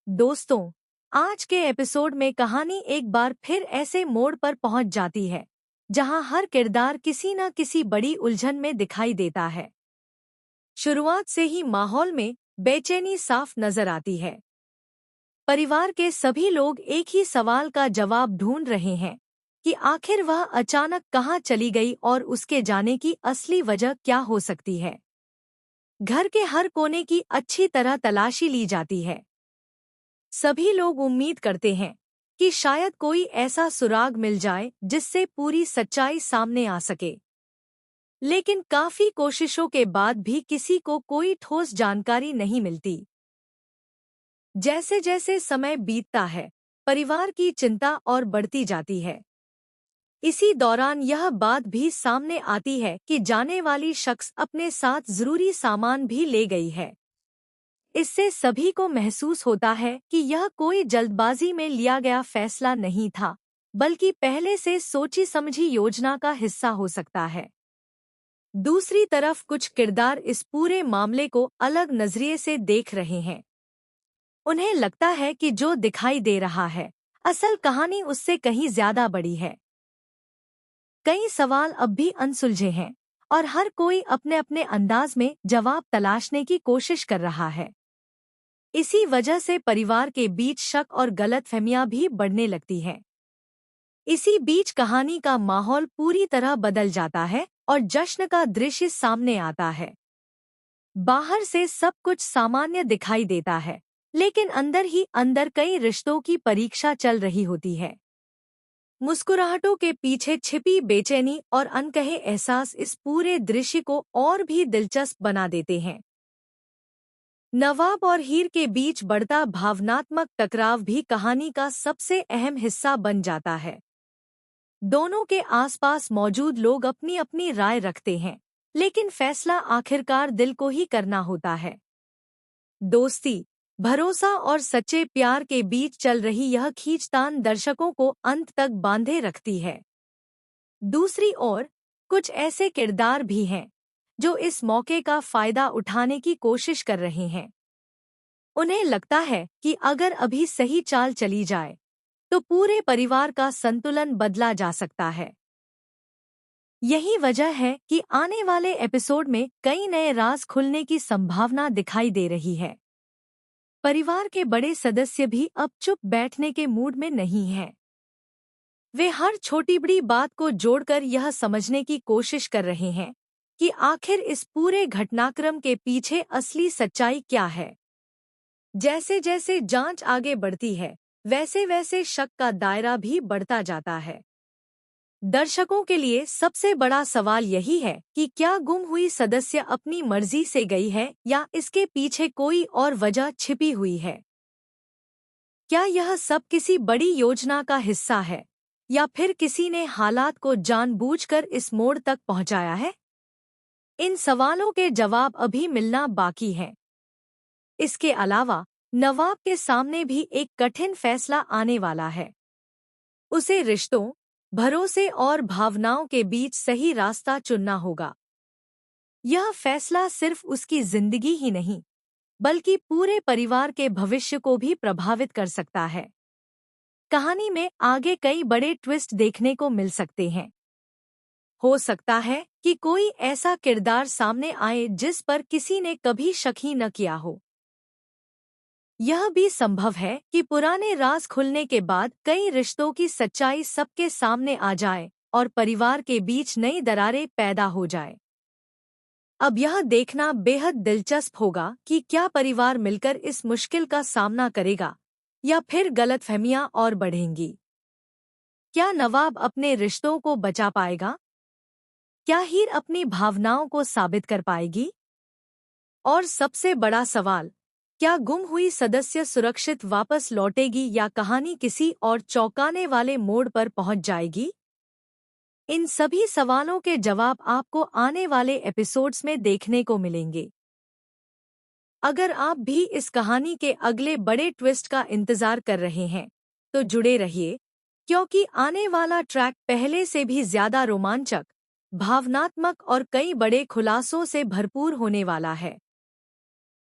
दोस्तों, आज के एपिसोड में कहानी एक बार फिर ऐसे मोड़ पर पहुंच जाती है जहां हर किरदार किसी न किसी बड़ी उलझन में दिखाई देता है। शुरुआत से ही माहौल में बेचैनी साफ नजर आती है। परिवार के सभी लोग एक ही सवाल का जवाब ढूंढ रहे हैं कि आखिर वह अचानक कहां चली गई और उसके जाने की असली वजह क्या हो सकती है। घर के हर कोने की अच्छी तरह तलाशी ली जाती है। सभी लोग उम्मीद करते हैं कि शायद कोई ऐसा सुराग मिल जाए जिससे पूरी सच्चाई सामने आ सके। लेकिन काफी कोशिशों के बाद भी किसी को कोई ठोस जानकारी नहीं मिलती। जैसे जैसे समय बीतता है, परिवार की चिंता और बढ़ती जाती है। इसी दौरान यह बात भी सामने आती है कि जाने वाली शख्स अपने साथ जरूरी सामान भी ले गई है। इससे सभी को महसूस होता है कि यह कोई जल्दबाजी में लिया गया फैसला नहीं था, बल्कि पहले से सोची समझी योजना का हिस्सा हो सकता है। दूसरी तरफ कुछ किरदार इस पूरे मामले को अलग नजरिए से देख रहे हैं। उन्हें लगता है कि जो दिखाई दे रहा है, असल कहानी उससे कहीं ज्यादा बड़ी है। कई सवाल अब भी अनसुलझे हैं और हर कोई अपने अपने अंदाज में जवाब तलाशने की कोशिश कर रहा है। इसी वजह से परिवार के बीच शक और गलतफहमियां भी बढ़ने लगती हैं। इसी बीच कहानी का माहौल पूरी तरह बदल जाता है और जश्न का दृश्य सामने आता है। बाहर से सब कुछ सामान्य दिखाई देता है, लेकिन अंदर ही अंदर कई रिश्तों की परीक्षा चल रही होती है। मुस्कुराहटों के पीछे छिपी बेचैनी और अनकहे एहसास इस पूरे दृश्य को और भी दिलचस्प बना देते हैं। नवाब और हीर के बीच बढ़ता भावनात्मक टकराव भी कहानी का सबसे अहम हिस्सा बन जाता है। दोनों के आसपास मौजूद लोग अपनी अपनी राय रखते हैं, लेकिन फैसला आखिरकार दिल को ही करना होता है। दोस्ती, भरोसा और सच्चे प्यार के बीच चल रही यह खींचतान दर्शकों को अंत तक बांधे रखती है। दूसरी ओर, कुछ ऐसे किरदार भी हैं जो इस मौके का फायदा उठाने की कोशिश कर रहे हैं। उन्हें लगता है कि अगर अभी सही चाल चली जाए, तो पूरे परिवार का संतुलन बदला जा सकता है। यही वजह है कि आने वाले एपिसोड में कई नए राज खुलने की संभावना दिखाई दे रही है। परिवार के बड़े सदस्य भी अब चुप बैठने के मूड में नहीं हैं। वे हर छोटी बड़ी बात को जोड़कर यह समझने की कोशिश कर रहे हैं कि आखिर इस पूरे घटनाक्रम के पीछे असली सच्चाई क्या है। जैसे जैसे जांच आगे बढ़ती है, वैसे वैसे शक का दायरा भी बढ़ता जाता है। दर्शकों के लिए सबसे बड़ा सवाल यही है कि क्या गुम हुई सदस्य अपनी मर्जी से गई है या इसके पीछे कोई और वजह छिपी हुई है। क्या यह सब किसी बड़ी योजना का हिस्सा है या फिर किसी ने हालात को जानबूझकर इस मोड़ तक पहुंचाया है? इन सवालों के जवाब अभी मिलना बाकी हैं। इसके अलावा नवाब के सामने भी एक कठिन फैसला आने वाला है। उसे रिश्तों, भरोसे और भावनाओं के बीच सही रास्ता चुनना होगा। यह फैसला सिर्फ उसकी जिंदगी ही नहीं, बल्कि पूरे परिवार के भविष्य को भी प्रभावित कर सकता है। कहानी में आगे कई बड़े ट्विस्ट देखने को मिल सकते हैं। हो सकता है कि कोई ऐसा किरदार सामने आए जिस पर किसी ने कभी शक ही न किया हो। यह भी संभव है कि पुराने राज खुलने के बाद कई रिश्तों की सच्चाई सबके सामने आ जाए और परिवार के बीच नई दरारें पैदा हो जाए। अब यह देखना बेहद दिलचस्प होगा कि क्या परिवार मिलकर इस मुश्किल का सामना करेगा या फिर गलतफहमियां और बढ़ेंगी। क्या नवाब अपने रिश्तों को बचा पाएगा? क्या हीर अपनी भावनाओं को साबित कर पाएगी? और सबसे बड़ा सवाल, क्या गुम हुई सदस्य सुरक्षित वापस लौटेगी या कहानी किसी और चौंकाने वाले मोड़ पर पहुंच जाएगी? इन सभी सवालों के जवाब आपको आने वाले एपिसोड्स में देखने को मिलेंगे। अगर आप भी इस कहानी के अगले बड़े ट्विस्ट का इंतजार कर रहे हैं, तो जुड़े रहिए, क्योंकि आने वाला ट्रैक पहले से भी ज्यादा रोमांचक, भावनात्मक और कई बड़े खुलासों से भरपूर होने वाला है।